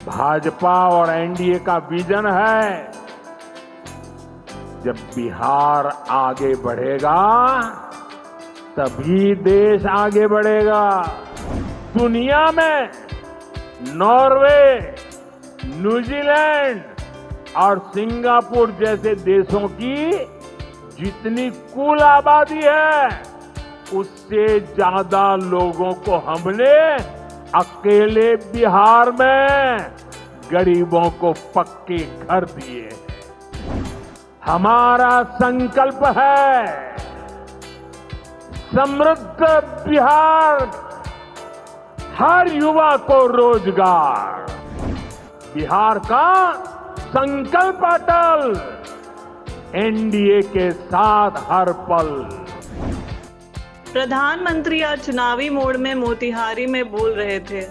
भाजपा और एनडीए का विजन है, जब बिहार आगे बढ़ेगा तभी देश आगे बढ़ेगा। दुनिया में नॉर्वे, न्यूजीलैंड और सिंगापुर जैसे देशों की जितनी कुल आबादी है, उससे ज्यादा लोगों को हमने अकेले बिहार में गरीबों को पक्के घर दिए। हमारा संकल्प है समृद्ध बिहार, हर युवा को रोजगार। बिहार का संकल्प अटल, एनडीए के साथ हर पल। प्रधानमंत्री आज चुनावी मोड में मोतिहारी में बोल रहे थे।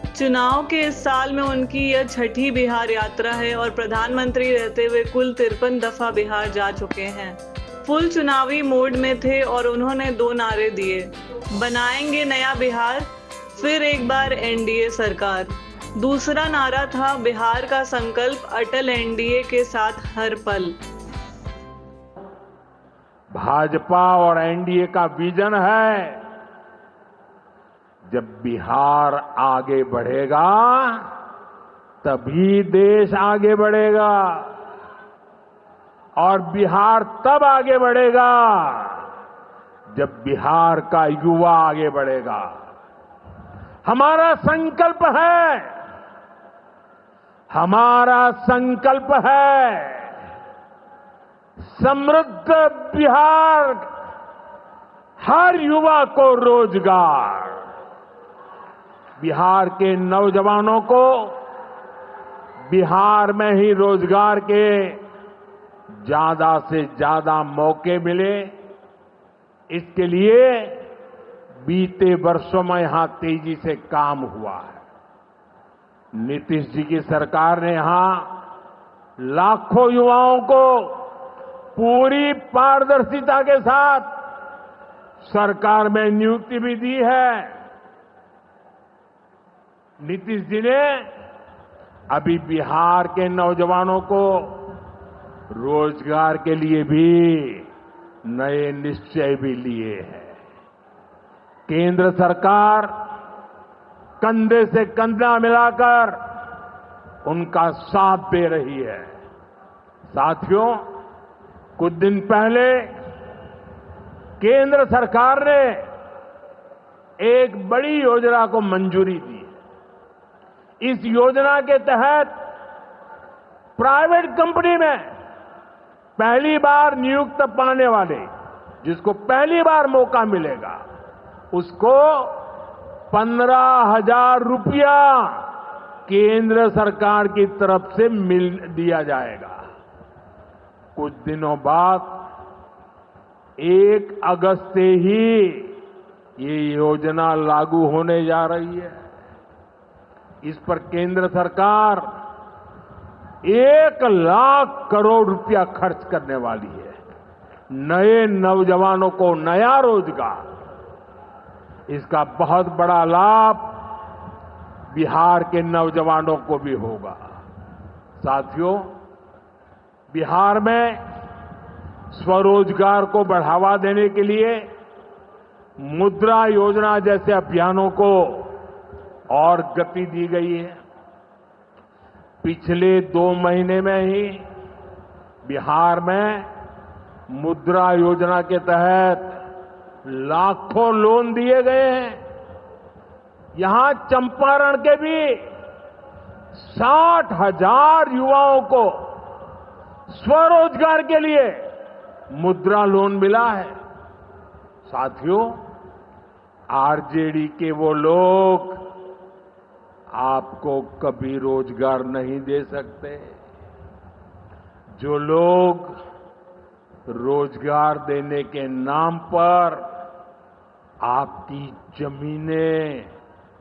चुनाव के इस साल में उनकी यह छठी बिहार यात्रा है और प्रधानमंत्री रहते हुए कुल 53 दफा बिहार जा चुके हैं। फुल चुनावी मोड में थे और उन्होंने 2 नारे दिए, बनाएंगे नया बिहार, फिर एक बार एनडीए सरकार। दूसरा नारा था बिहार का संकल्प अटल, एनडीए के साथ हर पल। भाजपा और एनडीए का विजन है, जब बिहार आगे बढ़ेगा तभी देश आगे बढ़ेगा, और बिहार तब आगे बढ़ेगा जब बिहार का युवा आगे बढ़ेगा। हमारा संकल्प है, हमारा संकल्प है समृद्ध बिहार, हर युवा को रोजगार। बिहार के नौजवानों को बिहार में ही रोजगार के ज्यादा से ज्यादा मौके मिले, इसके लिए बीते वर्षों में यहां तेजी से काम हुआ है। नीतीश जी की सरकार ने यहां लाखों युवाओं को पूरी पारदर्शिता के साथ सरकार में नियुक्ति भी दी है। नीतीश जी ने अभी बिहार के नौजवानों को रोजगार के लिए भी नए निश्चय भी लिए हैं। केंद्र सरकार कंधे से कंधा मिलाकर उनका साथ दे रही है। साथियों, कुछ दिन पहले केंद्र सरकार ने एक बड़ी योजना को मंजूरी दी। इस योजना के तहत प्राइवेट कंपनी में पहली बार नियुक्त पाने वाले, जिसको पहली बार मौका मिलेगा, उसको 15,000 रुपया केंद्र सरकार की तरफ से दिया जाएगा। कुछ दिनों बाद 1 अगस्त से ही ये योजना लागू होने जा रही है। इस पर केंद्र सरकार 1 लाख करोड़ रुपया खर्च करने वाली है। नए नौजवानों को नया रोजगार, इसका बहुत बड़ा लाभ बिहार के नौजवानों को भी होगा। साथियों, बिहार में स्वरोजगार को बढ़ावा देने के लिए मुद्रा योजना जैसे अभियानों को और गति दी गई है। पिछले 2 महीने में ही बिहार में मुद्रा योजना के तहत लाखों लोन दिए गए हैं। यहां चंपारण के भी 60,000 युवाओं को स्वरोजगार के लिए मुद्रा लोन मिला है। साथियों, आरजेडी के वो लोग आपको कभी रोजगार नहीं दे सकते। जो लोग रोजगार देने के नाम पर आपकी जमीनें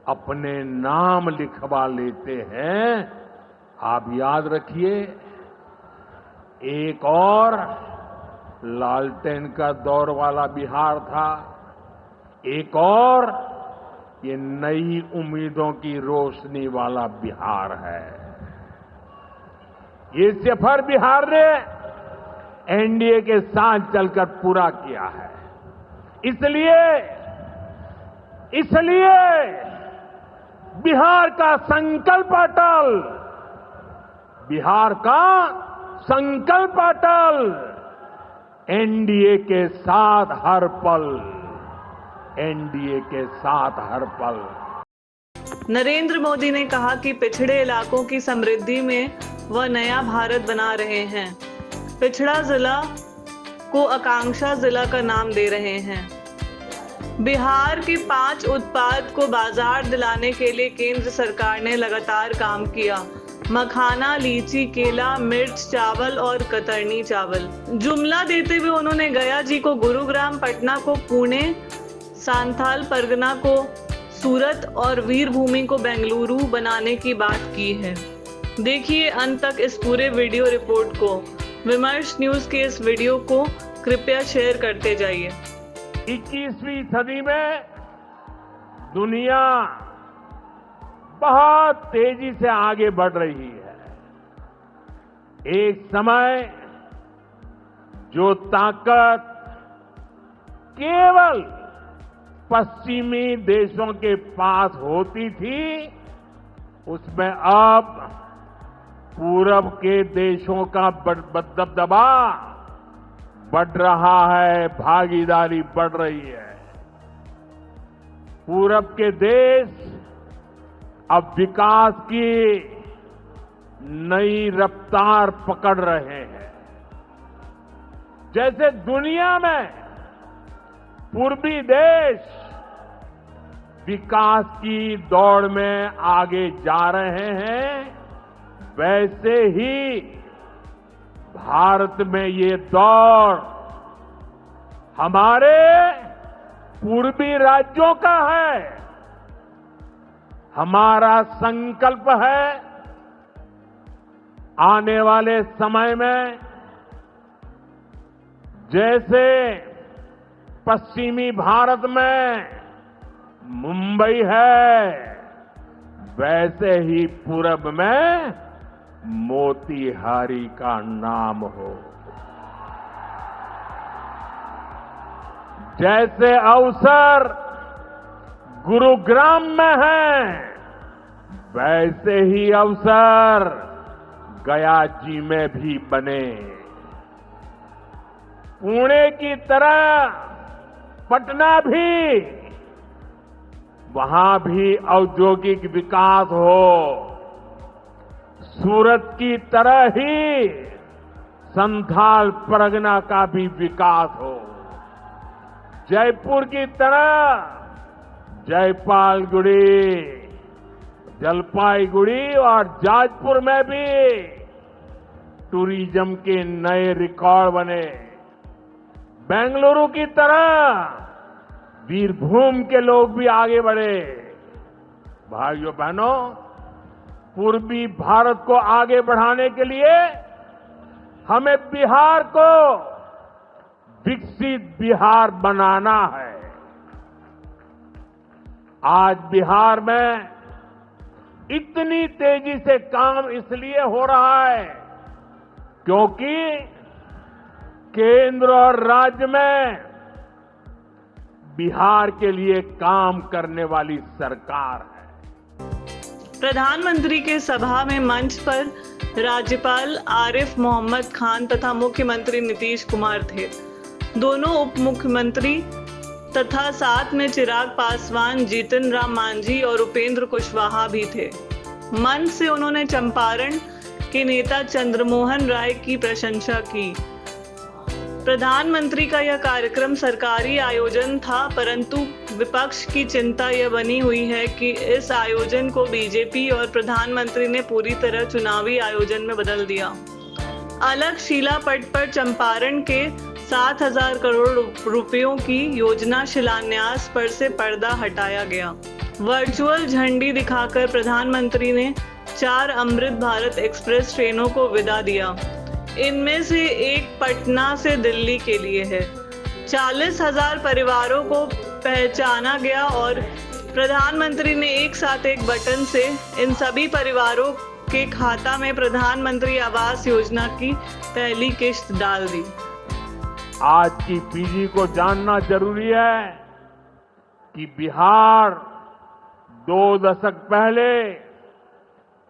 अपने नाम लिखवा लेते हैं, आप याद रखिए, एक और लालटेन का दौर वाला बिहार था, एक और ये नई उम्मीदों की रोशनी वाला बिहार है। ये सफर बिहार ने एनडीए के साथ चलकर पूरा किया है। इसलिए बिहार का संकल्प अटल, बिहार का संकल्प अटल, एनडीए के साथ हर पल, एनडीए के साथ हर पल। नरेंद्र मोदी ने कहा कि पिछड़े इलाकों की समृद्धि में वह नया भारत बना रहे हैं। पिछड़ा जिला को आकांक्षा जिला का नाम दे रहे हैं। बिहार के 5 उत्पाद को बाजार दिलाने के लिए केंद्र सरकार ने लगातार काम किया। मखाना, लीची, केला, मिर्च, चावल और कतरनी चावल। जुमला देते हुए उन्होंने गया जी को गुरुग्राम, पटना को पुणे, सांथाल परगना को सूरत और वीरभूमि को बेंगलुरु बनाने की बात की है। देखिए अंत तक इस पूरे वीडियो रिपोर्ट को। विमर्श न्यूज के इस वीडियो को कृपया शेयर करते जाइए। 21वीं सदी में दुनिया बहुत तेजी से आगे बढ़ रही है। एक समय जो ताकत केवल पश्चिमी देशों के पास होती थी, उसमें अब पूरब के देशों का दबदबा बढ़ रहा है, भागीदारी बढ़ रही है। पूरब के देश अब विकास की नई रफ्तार पकड़ रहे हैं। जैसे दुनिया में पूर्वी देश विकास की दौड़ में आगे जा रहे हैं, वैसे ही भारत में ये दौड़ हमारे पूर्वी राज्यों का है। हमारा संकल्प है आने वाले समय में जैसे पश्चिमी भारत में मुंबई है, वैसे ही पूरब में मोतीहारी का नाम हो। जैसे अवसर गुरुग्राम में है, वैसे ही अवसर गया जी में भी बने। पुणे की तरह पटना भी, वहां भी औद्योगिक विकास हो। सूरत की तरह ही संथाल परगना का भी विकास हो। जयपुर की तरह जयपालगुड़ी, जलपाईगुड़ी और जाजपुर में भी टूरिज्म के नए रिकॉर्ड बने। बेंगलुरु की तरह वीरभूम के लोग भी आगे बढ़े। भाइयों बहनों, पूर्वी भारत को आगे बढ़ाने के लिए हमें बिहार को विकसित बिहार बनाना है। आज बिहार में इतनी तेजी से काम इसलिए हो रहा है क्योंकि केंद्र और राज्य में बिहार के लिए काम करने वाली सरकार है। प्रधानमंत्री के सभा में मंच पर राज्यपाल आरिफ मोहम्मद खान तथा मुख्यमंत्री नीतीश कुमार थे। दोनों उप मुख्यमंत्री तथा साथ में चिराग पासवान, जीतन राम मांझी और उपेंद्र कुशवाहा भी थे। मंच से उन्होंने चंपारण के नेता चंद्रमोहन राय की प्रशंसा की। प्रधानमंत्री का यह कार्यक्रम सरकारी आयोजन था, परंतु विपक्ष की चिंता यह बनी हुई है कि इस आयोजन को बीजेपी और प्रधानमंत्री ने पूरी तरह चुनावी आयोजन में बदल दिया। अलग शिलापट पर चंपारण के 7,000 करोड़ रुपयों की योजना शिलान्यास पर से पर्दा हटाया गया। वर्चुअल झंडी दिखाकर प्रधानमंत्री ने 4 अमृत भारत एक्सप्रेस ट्रेनों को विदा दिया। इनमें से एक पटना से दिल्ली के लिए है। 40,000 परिवारों को पहचाना गया और प्रधानमंत्री ने एक साथ एक बटन से इन सभी परिवारों के खाता में प्रधानमंत्री आवास योजना की पहली किश्त डाल दी। आज की पीढ़ी को जानना जरूरी है कि बिहार 2 दशक पहले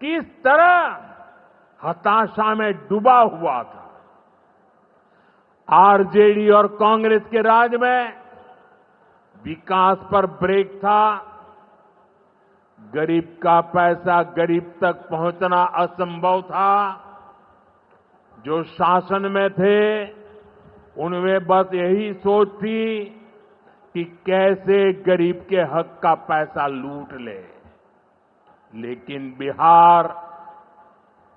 किस तरह हताशा में डूबा हुआ था। आरजेडी और कांग्रेस के राज में विकास पर ब्रेक था। गरीब का पैसा गरीब तक पहुंचना असंभव था। जो शासन में थे उनमें बस यही सोच थी कि कैसे गरीब के हक का पैसा लूट ले। लेकिन बिहार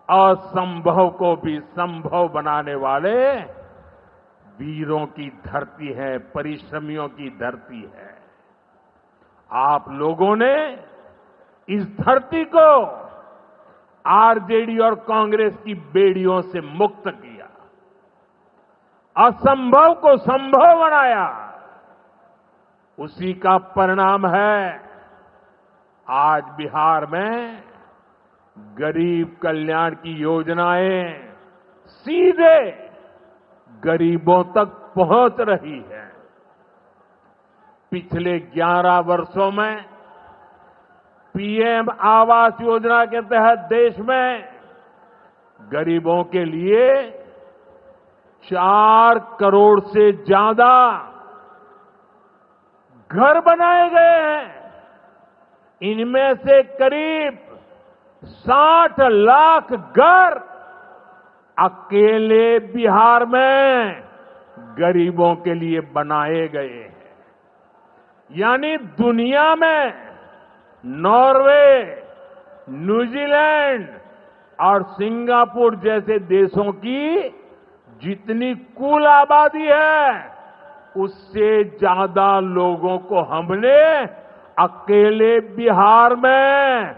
असंभव को भी संभव बनाने वाले वीरों की धरती है, परिश्रमियों की धरती है। आप लोगों ने इस धरती को आरजेडी और कांग्रेस की बेड़ियों से मुक्त किया, असंभव को संभव बनाया। उसी का परिणाम है आज बिहार में गरीब कल्याण की योजनाएं सीधे गरीबों तक पहुंच रही है। पिछले 11 वर्षों में पीएम आवास योजना के तहत देश में गरीबों के लिए 4 करोड़ से ज्यादा घर बनाए गए हैं। इनमें से करीब 60 लाख घर अकेले बिहार में गरीबों के लिए बनाए गए हैं। यानी दुनिया में नॉर्वे, न्यूजीलैंड और सिंगापुर जैसे देशों की जितनी कुल आबादी है उससे ज्यादा लोगों को हमने अकेले बिहार में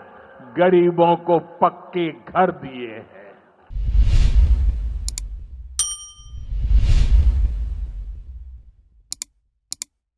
गरीबों को पक्के घर दिए हैं।